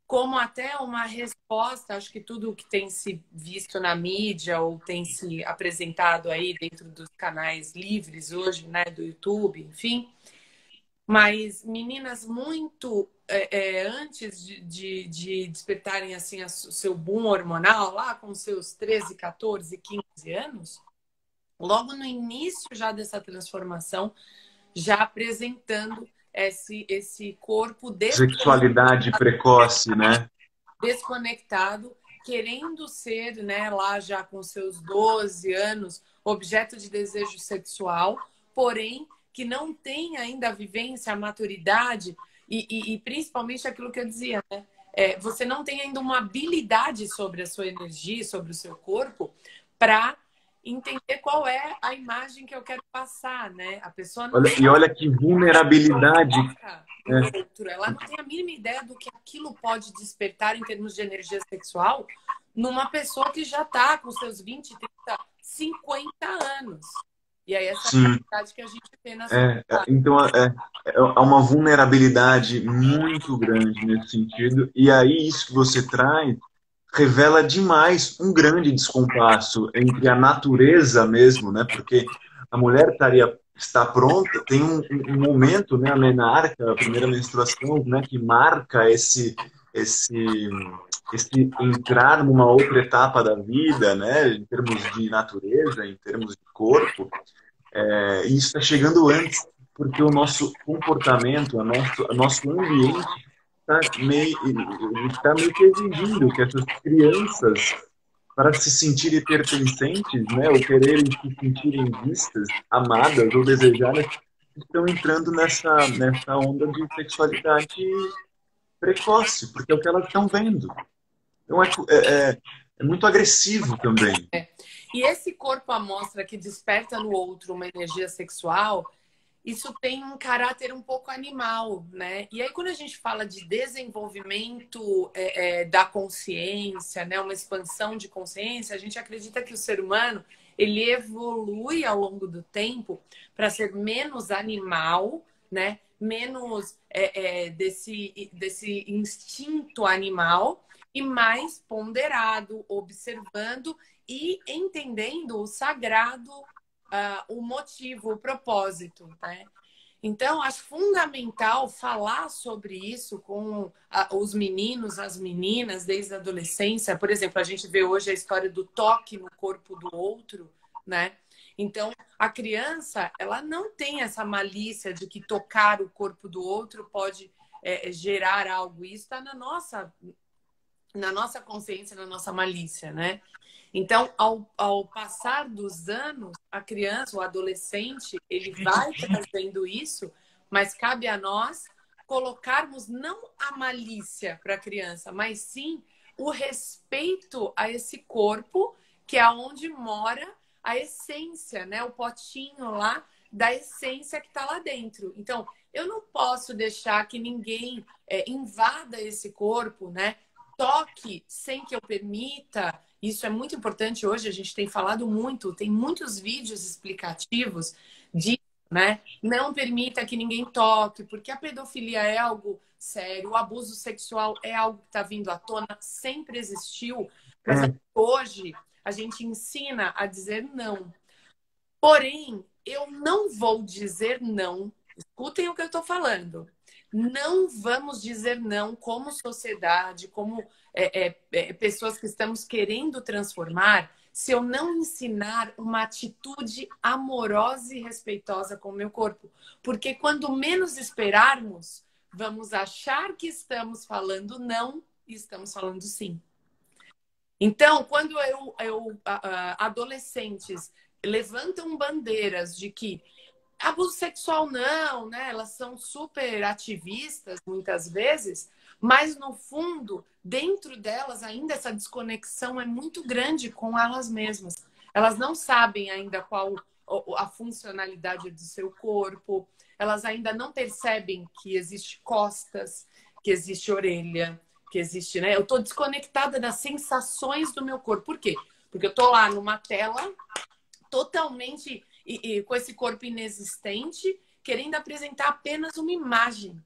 Como até uma resposta, acho que tudo que tem se visto na mídia ou tem se apresentado aí dentro dos canais livres hoje, né, do YouTube, enfim. Mas meninas muito antes de despertarem assim o seu boom hormonal, lá com seus 13, 14, 15 anos, logo no início já dessa transformação, já apresentando esse corpo Sexualidade precoce, né? desconectado, querendo ser, né, lá já com seus 12 anos, objeto de desejo sexual, porém que não tem ainda a vivência, a maturidade e principalmente aquilo que eu dizia, né? você não tem ainda uma habilidade sobre a sua energia, sobre o seu corpo, para entender qual é a imagem que eu quero passar, né? A pessoa não E olha que vulnerabilidade. foca no outro, ela não tem a mínima ideia do que aquilo pode despertar em termos de energia sexual numa pessoa que já está com seus 20, 30, 50 anos. E aí essa é a realidade que a gente vê na sociedade. Então, é uma vulnerabilidade muito grande nesse sentido. E aí, isso que você traz revela demais um grande descompasso entre a natureza mesmo, né? Porque a mulher está pronta, tem um momento, né, a menarca, a primeira menstruação, né, que marca esse, esse entrar numa outra etapa da vida, né, em termos de natureza, em termos de corpo. E isso está chegando antes, porque o nosso comportamento, o nosso ambiente está meio que exigindo que essas crianças, para se sentirem pertencentes, né, ou quererem se sentirem vistas, amadas ou desejadas, estão entrando nessa onda de sexualidade precoce, porque é o que elas estão vendo. Então é muito agressivo também. E esse corpo à mostra que desperta no outro uma energia sexual, isso tem um caráter um pouco animal, né? E aí, quando a gente fala de desenvolvimento da consciência, né? Uma expansão de consciência, a gente acredita que o ser humano ele evolui ao longo do tempo para ser menos animal, né? Menos desse instinto animal e mais ponderado, observando e entendendo o sagrado, o motivo, o propósito, né? Então, acho fundamental falar sobre isso com os meninos, as meninas, desde a adolescência. Por exemplo, a gente vê hoje a história do toque no corpo do outro, né? Então, a criança, ela não tem essa malícia de que tocar o corpo do outro pode gerar algo. Isso está na nossa consciência, na nossa malícia, né? Então, ao passar dos anos, a criança, o adolescente, ele vai trazendo isso, mas cabe a nós colocarmos não a malícia para a criança, mas sim o respeito a esse corpo, que é onde mora a essência, né? O potinho lá da essência que está lá dentro. Então, eu não posso deixar que ninguém invada esse corpo, né? Toque sem que eu permita. Isso é muito importante hoje, a gente tem falado muito, tem muitos vídeos explicativos de, né? Não permita que ninguém toque, porque a pedofilia é algo sério, o abuso sexual é algo que está vindo à tona, sempre existiu, mas hoje a gente ensina a dizer não. Porém, eu não vou dizer não. Escutem o que eu estou falando. Não vamos dizer não como sociedade, como pessoas que estamos querendo transformar, se eu não ensinar uma atitude amorosa e respeitosa com o meu corpo. Porque quando menos esperarmos, vamos achar que estamos falando não e estamos falando sim. Então, quando adolescentes levantam bandeiras de que abuso sexual não, né? Elas são super ativistas muitas vezes, mas no fundo, dentro delas ainda essa desconexão é muito grande com elas mesmas. Elas não sabem ainda qual a funcionalidade do seu corpo, elas ainda não percebem que existe costas, que existe orelha, que existe, né? Eu tô desconectada das sensações do meu corpo. Por quê? Porque eu tô lá numa tela totalmente com esse corpo inexistente, querendo apresentar apenas uma imagem.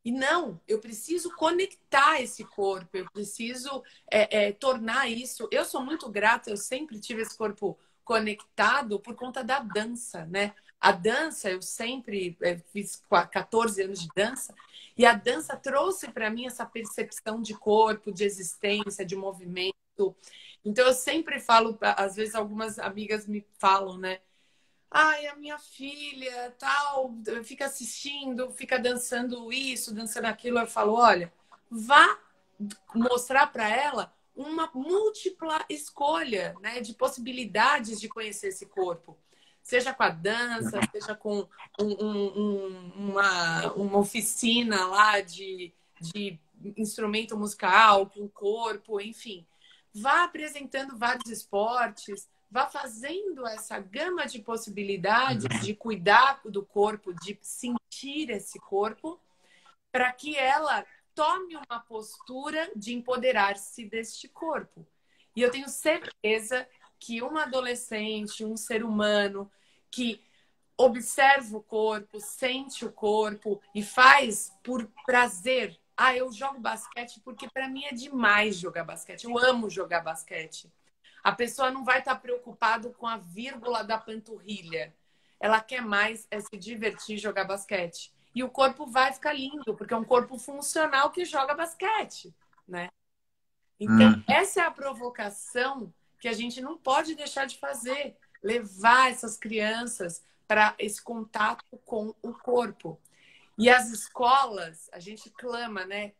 E não, eu preciso conectar esse corpo, eu preciso tornar isso. Eu sou muito grata, eu sempre tive esse corpo conectado por conta da dança, né? A dança, eu sempre fiz 14 anos de dança, e a dança trouxe para mim essa percepção de corpo, de existência, de movimento. Então, eu sempre falo, às vezes algumas amigas me falam, né? Ai, a minha filha, tal, fica assistindo, fica dançando isso, dançando aquilo. Eu falo, olha, vá mostrar para ela uma múltipla escolha, né, de possibilidades de conhecer esse corpo. Seja com a dança, seja com uma oficina lá de instrumento musical, com o corpo, enfim. Vá apresentando vários esportes, vá fazendo essa gama de possibilidades de cuidar do corpo, de sentir esse corpo, para que ela tome uma postura de empoderar-se deste corpo. E eu tenho certeza que uma adolescente, um ser humano que observa o corpo, sente o corpo e faz por prazer. Ah, eu jogo basquete porque para mim é demais jogar basquete. Eu amo jogar basquete. A pessoa não vai estar preocupada com a vírgula da panturrilha. Ela quer mais é se divertir e jogar basquete. E o corpo vai ficar lindo, porque é um corpo funcional que joga basquete, né? Então, essa é a provocação que a gente não pode deixar de fazer. Levar essas crianças para esse contato com o corpo. E as escolas, a gente clama, né,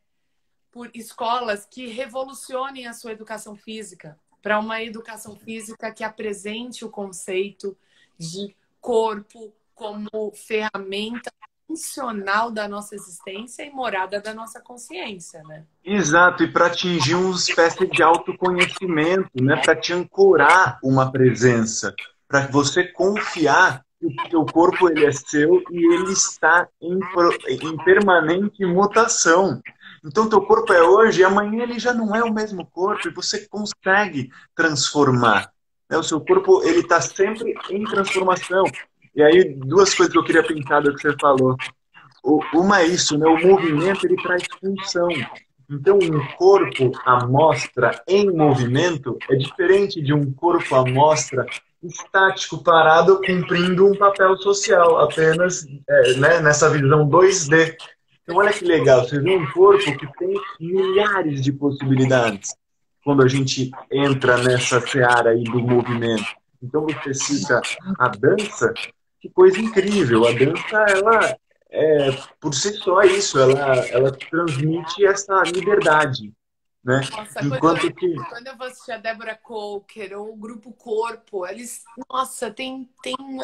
por escolas que revolucionem a sua educação física, para uma educação física que apresente o conceito de corpo como ferramenta funcional da nossa existência e morada da nossa consciência, né? Exato, e para atingir uma espécie de autoconhecimento, né? Para te ancorar uma presença, para você confiar que o teu corpo ele é seu e ele está em permanente mutação. Então, teu corpo é hoje e amanhã ele já não é o mesmo corpo e você consegue transformar. Né? O seu corpo ele está sempre em transformação. E aí, duas coisas que eu queria pensar do que você falou. Uma é isso, né? O movimento ele traz função. Então, um corpo à mostra em movimento é diferente de um corpo à mostra estático, parado, cumprindo um papel social, apenas né, nessa visão 2D. Então, olha que legal, você vê um corpo que tem milhares de possibilidades quando a gente entra nessa seara aí do movimento. Então, você cita a dança, que coisa incrível. A dança, ela por si só isso, ela transmite essa liberdade, né? Nossa, Enquanto que quando eu vou assistir a Débora Coker ou o Grupo Corpo, eles, nossa, tem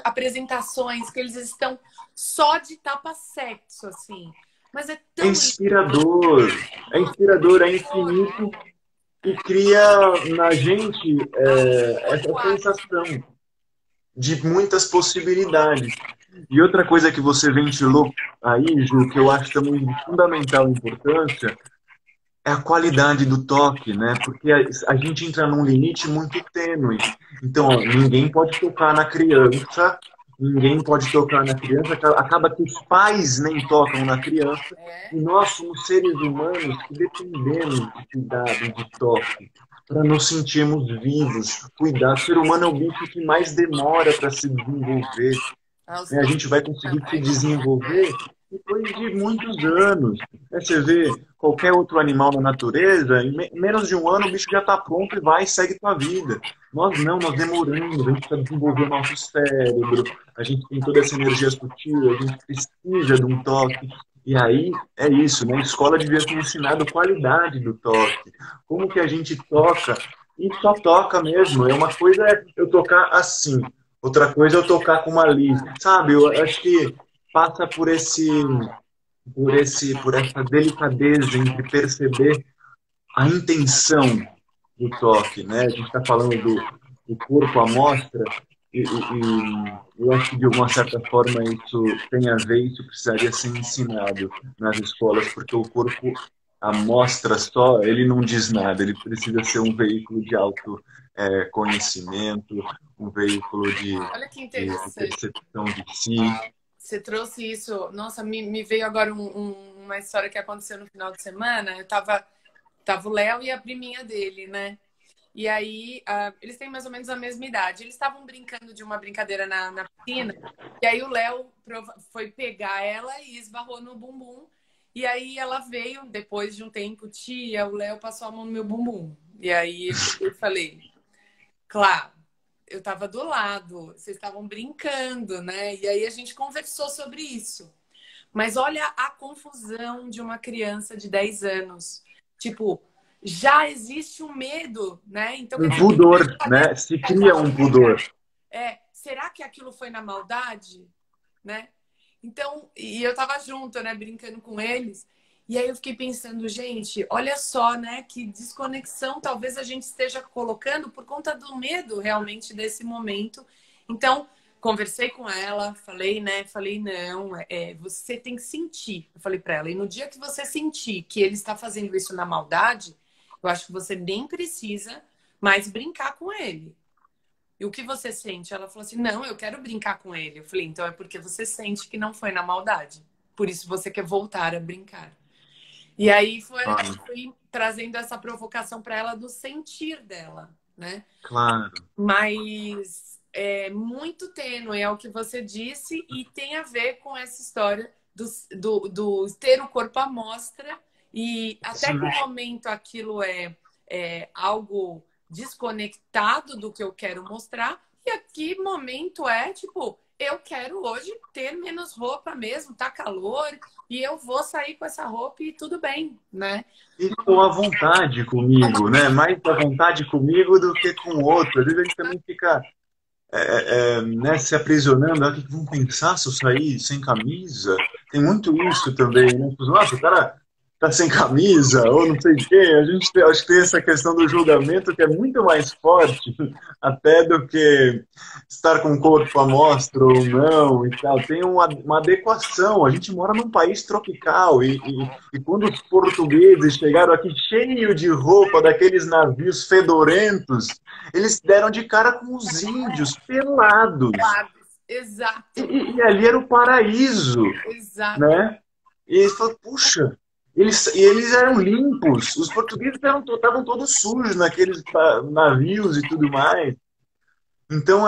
apresentações que eles estão só de tapa-sexo, assim. Mas é tão inspirador, é infinito e cria na gente essa sensação de muitas possibilidades. E outra coisa que você ventilou aí, Ju, que eu acho também de fundamental importância, é a qualidade do toque, né? Porque a gente entra num limite muito tênue. Então, ó, ninguém pode tocar na criança, acaba que os pais nem tocam na criança, e nós somos seres humanos que dependemos de cuidado, de toque, para nos sentirmos vivos. Cuidar, o ser humano é o bicho que mais demora para se desenvolver. A gente vai conseguir se desenvolver depois de muitos anos. Você vê qualquer outro animal na natureza, em menos de um ano o bicho já está pronto e vai e segue tua vida. Nós não, nós demoramos, a gente precisa desenvolver o nosso cérebro, a gente tem toda essa energia sutil, a gente precisa de um toque. E aí é isso, né? A escola devia ter ensinado qualidade do toque. Como que a gente toca e só toca mesmo. É uma coisa é eu tocar assim, outra coisa é eu tocar com uma liga. Sabe, eu acho que passa por essa delicadeza entre perceber a intenção do toque, né? A gente está falando do corpo à mostra e eu acho que de alguma certa forma isso tem a ver, isso precisaria ser ensinado nas escolas, porque o corpo à mostra só, ele não diz nada, ele precisa ser um veículo de conhecimento, um veículo Olha que de interessante. percepção de si. Você trouxe isso. Nossa, me veio agora uma história que aconteceu no final de semana. Eu tava o Léo e a priminha dele, né? E aí, eles têm mais ou menos a mesma idade. Eles estavam brincando de uma brincadeira na piscina. E aí o Léo foi pegar ela e esbarrou no bumbum. E aí ela veio, depois de um tempo, tia, o Léo passou a mão no meu bumbum. E aí eu falei, claro, eu tava do lado, vocês estavam brincando, né? E aí a gente conversou sobre isso. Mas olha a confusão de uma criança de 10 anos. Tipo, já existe um medo, né? Então, Um pudor, né? Se cria um pudor. Será que aquilo foi na maldade, né? Então, e eu tava junto, né, brincando com eles. E aí eu fiquei pensando, gente, olha só, né, que desconexão talvez a gente esteja colocando por conta do medo realmente desse momento. Então, conversei com ela, falei, né, falei, não, você tem que sentir. Eu falei para ela, e no dia que você sentir que ele está fazendo isso na maldade, eu acho que você nem precisa mais brincar com ele. E o que você sente? Ela falou assim, não, eu quero brincar com ele. Eu falei, então é porque você sente que não foi na maldade. Por isso você quer voltar a brincar. E aí fui trazendo essa provocação para ela do sentir dela, né? Claro. Mas é muito tênue, é o que você disse, e tem a ver com essa história do ter o corpo à mostra e até Sim. que momento aquilo é algo desconectado do que eu quero mostrar e a que momento é, tipo, eu quero hoje ter menos roupa mesmo, tá calor, e eu vou sair com essa roupa e tudo bem, né? E estou à vontade comigo, né? Mais à vontade comigo do que com o outro. Às vezes a gente também fica né, se aprisionando. O que vão pensar se eu sair sem camisa? Tem muito isso também, né? Nossa, o cara tá sem camisa, ou não sei o quê. Acho que tem essa questão do julgamento que é muito mais forte até do que estar com o corpo à mostra ou não e tal. Tem uma adequação. A gente mora num país tropical e quando os portugueses chegaram aqui cheio de roupa daqueles navios fedorentos, eles deram de cara com os índios pelados. Exato. E ali era o paraíso, Exato. né? E eles falaram, puxa, eles eram limpos. Os portugueses estavam todos sujos naqueles navios e tudo mais. Então,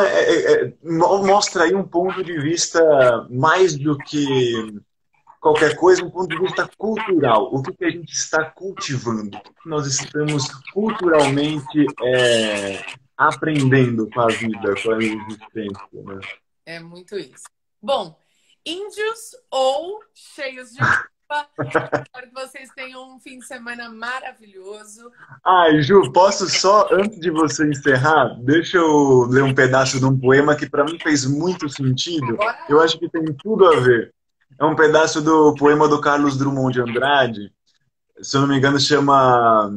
mostra aí um ponto de vista mais do que qualquer coisa, um ponto de vista cultural. O que a gente está cultivando? O que nós estamos culturalmente aprendendo com a vida, com a existência, né? É muito isso. Bom, índios ou cheios de roupa, espero que vocês tenham um fim de semana maravilhoso. Ai, Ju, posso só, antes de você encerrar, deixa eu ler um pedaço de um poema que para mim fez muito sentido. Eu acho que tem tudo a ver. É um pedaço do poema do Carlos Drummond de Andrade, se eu não me engano, chama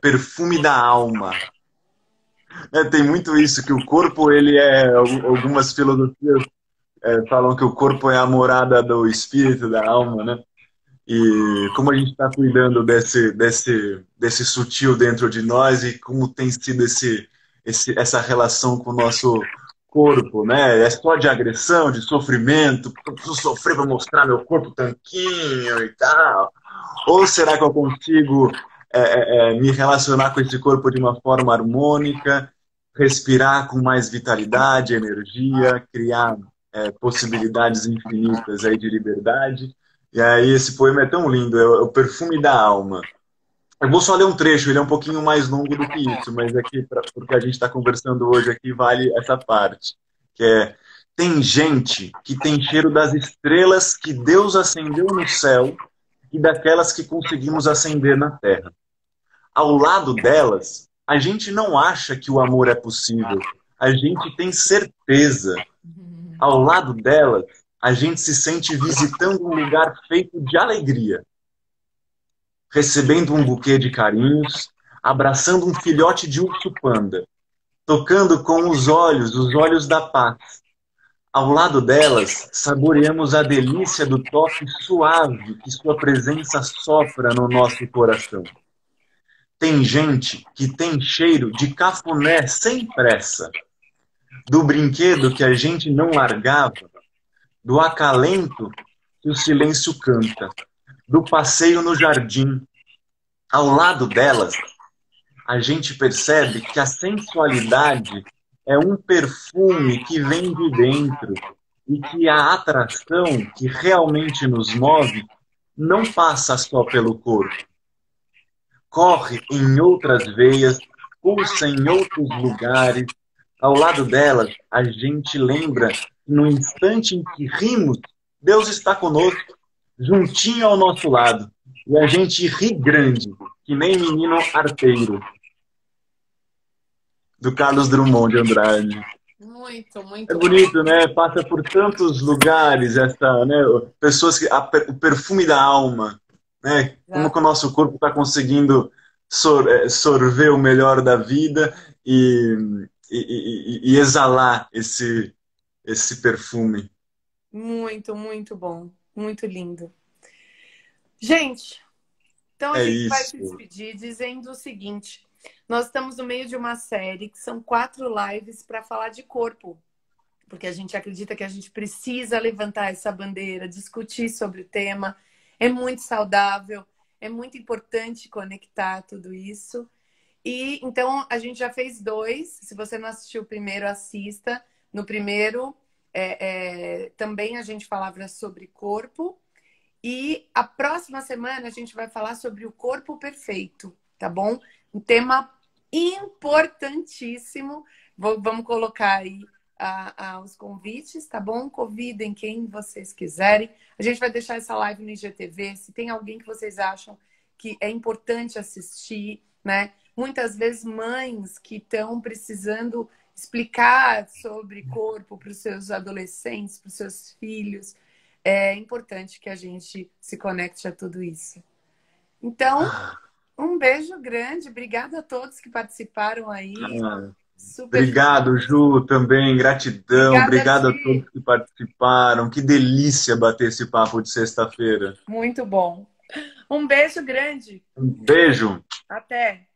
Perfume da Alma. Tem muito isso, que o corpo, ele algumas filosofias falam que o corpo é a morada do espírito, da alma, né? E como a gente está cuidando desse sutil dentro de nós e como tem sido essa relação com o nosso corpo, né? É só de agressão, de sofrimento, porque eu preciso sofrer para mostrar meu corpo tanquinho e tal. Ou será que eu consigo me relacionar com esse corpo de uma forma harmônica, respirar com mais vitalidade, energia, criar possibilidades infinitas aí de liberdade? E aí esse poema é tão lindo, é o perfume da alma. Eu vou só ler um trecho, ele é um pouquinho mais longo do que isso, mas aqui, porque a gente está conversando hoje aqui, vale essa parte, que é: tem gente que tem cheiro das estrelas que Deus acendeu no céu e daquelas que conseguimos acender na terra. Ao lado delas, a gente não acha que o amor é possível, a gente tem certeza. Ao lado delas, a gente se sente visitando um lugar feito de alegria, recebendo um buquê de carinhos, abraçando um filhote de urso panda, tocando com os olhos da paz. Ao lado delas, saboreamos a delícia do toque suave que sua presença sopra no nosso coração. Tem gente que tem cheiro de cafuné sem pressa, do brinquedo que a gente não largava, do acalento que o silêncio canta, do passeio no jardim. Ao lado delas, a gente percebe que a sensualidade é um perfume que vem de dentro e que a atração que realmente nos move não passa só pelo corpo. Corre em outras veias, pulsa em outros lugares. Ao lado delas, a gente lembra que no instante em que rimos, Deus está conosco, juntinho ao nosso lado. E a gente ri grande, que nem menino arteiro. Do Carlos Drummond de Andrade. Muito, muito. É bonito, né? Passa por tantos lugares, né? Pessoas que o perfume da alma, né? Como que o Exato. nosso corpo está conseguindo sorver o melhor da vida e exalar esse perfume. Muito, muito bom. Muito lindo. Gente, então a É gente vai isso. se despedir dizendo o seguinte: nós estamos no meio de uma série que são 4 lives para falar de corpo, porque a gente acredita que a gente precisa levantar essa bandeira, discutir sobre o tema. É muito saudável, é muito importante conectar tudo isso. E então a gente já fez 2. Se você não assistiu o primeiro, assista. No primeiro, também a gente falava sobre corpo. E a próxima semana a gente vai falar sobre o corpo perfeito, tá bom? Um tema importantíssimo. Vamos colocar aí os convites, tá bom? Convidem quem vocês quiserem. A gente vai deixar essa live no IGTV. Se tem alguém que vocês acham que é importante assistir, né? Muitas vezes mães que estão precisando explicar sobre corpo para os seus adolescentes, para os seus filhos. É importante que a gente se conecte a tudo isso. Então, um beijo grande. Obrigada a todos que participaram aí. Super Obrigado, feliz. Ju, também, gratidão. Obrigada a Obrigado a ti. todos que participaram. Que delícia bater esse papo de sexta-feira. Muito bom. Um beijo grande. Um beijo. Até.